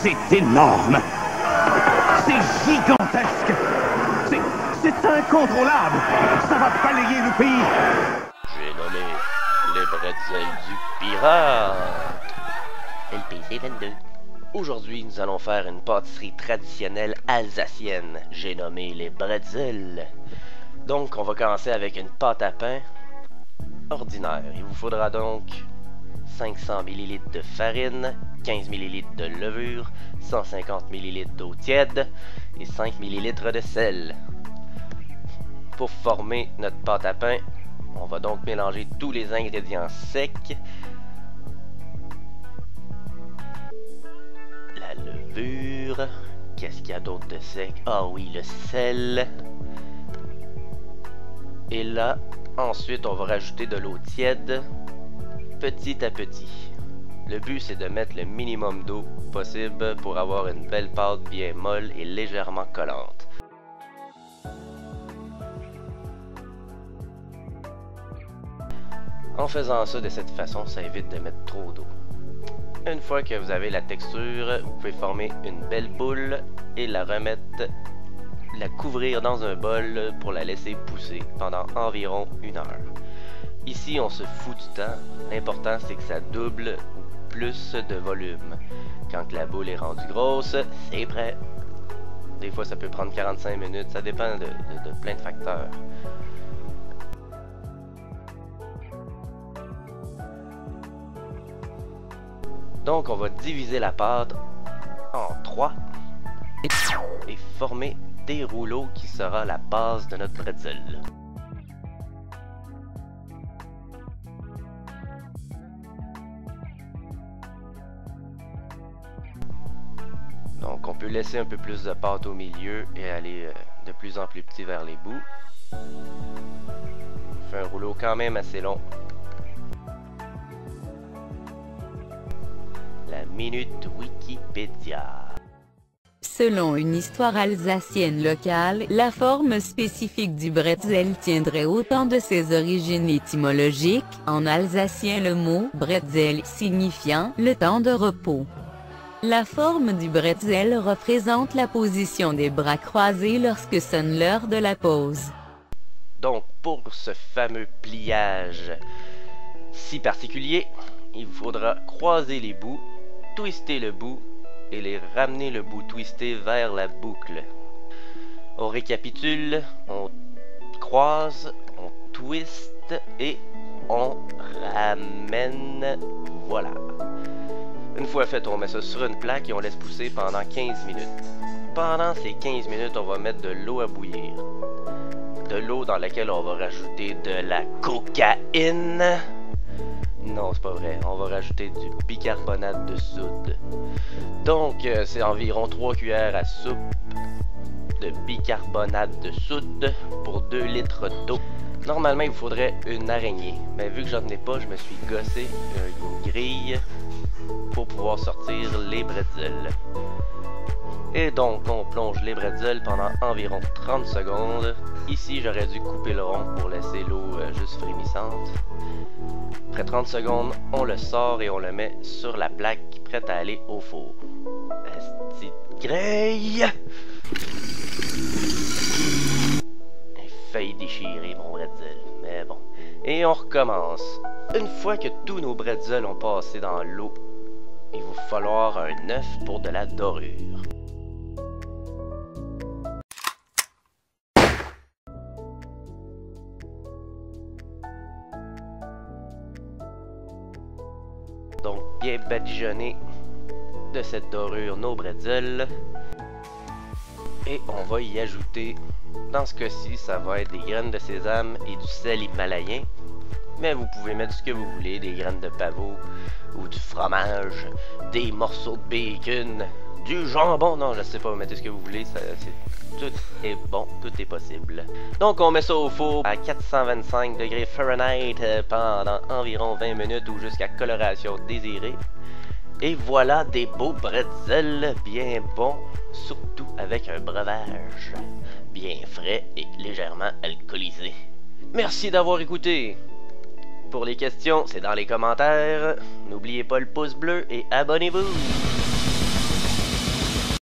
C'est énorme. C'est gigantesque. C'est incontrôlable. Ça va balayer le pays. J'ai nommé les bretzels du pirate. LPC 22. Aujourd'hui, nous allons faire une pâtisserie traditionnelle alsacienne. J'ai nommé les bretzels. Donc, on va commencer avec une pâte à pain ordinaire. Il vous faudra donc 500 ml de farine, 15 ml de levure, 150 ml d'eau tiède et 5 ml de sel. Pour former notre pâte à pain, on va donc mélanger tous les ingrédients secs. La levure. Qu'est-ce qu'il y a d'autre de sec? Ah oui, le sel. Et là, ensuite, on va rajouter de l'eau tiède, petit à petit. Le but, c'est de mettre le minimum d'eau possible pour avoir une belle pâte bien molle et légèrement collante. En faisant ça de cette façon, ça évite de mettre trop d'eau. Une fois que vous avez la texture, vous pouvez former une belle boule et la couvrir dans un bol pour la laisser pousser pendant environ 1 heure. Ici, on se fout du temps. L'important, c'est que ça double ou plus de volume. Quand la boule est rendue grosse, c'est prêt. Des fois, ça peut prendre 45 minutes. Ça dépend de plein de facteurs. Donc, on va diviser la pâte en 3 et former des rouleaux qui sera la base de notre bretzel. Donc, on peut laisser un peu plus de pâte au milieu et aller de plus en plus petit vers les bouts. On fait un rouleau quand même assez long. La minute Wikipédia. Selon une histoire alsacienne locale, la forme spécifique du bretzel tiendrait autant de ses origines étymologiques, en alsacien le mot « bretzel » signifiant « le temps de repos ». La forme du bretzel représente la position des bras croisés lorsque sonne l'heure de la pause. Donc, pour ce fameux pliage si particulier, il vous faudra croiser les bouts, twister le bout et les ramener le bout twisté vers la boucle. On récapitule, on croise, on twist et on ramène. Voilà. Une fois fait, on met ça sur une plaque et on laisse pousser pendant 15 minutes. Pendant ces 15 minutes, on va mettre de l'eau à bouillir. De l'eau dans laquelle on va rajouter de la cocaïne. Non, c'est pas vrai. On va rajouter du bicarbonate de soude. Donc, c'est environ 3 cuillères à soupe de bicarbonate de soude pour 2 litres d'eau. Normalement, il vous faudrait une araignée. Mais vu que j'en ai pas, je me suis gossé une grille pour pouvoir sortir les bretzels. Et donc, on plonge les bretzels pendant environ 30 secondes. Ici, j'aurais dû couper le rond pour laisser l'eau juste frémissante. Après 30 secondes, on le sort et on le met sur la plaque prête à aller au four. Petite grille! J'ai failli déchirer mon bretzel, mais bon. Et on recommence. Une fois que tous nos bretzels ont passé dans l'eau, il va falloir un œuf pour de la dorure. Donc, bien badigeonner de cette dorure nos bretzels. Et on va y ajouter, dans ce cas-ci, ça va être des graines de sésame et du sel himalayen. Mais vous pouvez mettre ce que vous voulez, des graines de pavot ou du fromage, des morceaux de bacon, du jambon. Non, je sais pas, vous mettez ce que vous voulez, tout est bon, tout est possible. Donc on met ça au four à 425 degrés Fahrenheit pendant environ 20 minutes ou jusqu'à coloration désirée. Et voilà des beaux bretzels bien bons, surtout avec un breuvage bien frais et légèrement alcoolisé. Merci d'avoir écouté. Pour les questions, c'est dans les commentaires. N'oubliez pas le pouce bleu et abonnez-vous.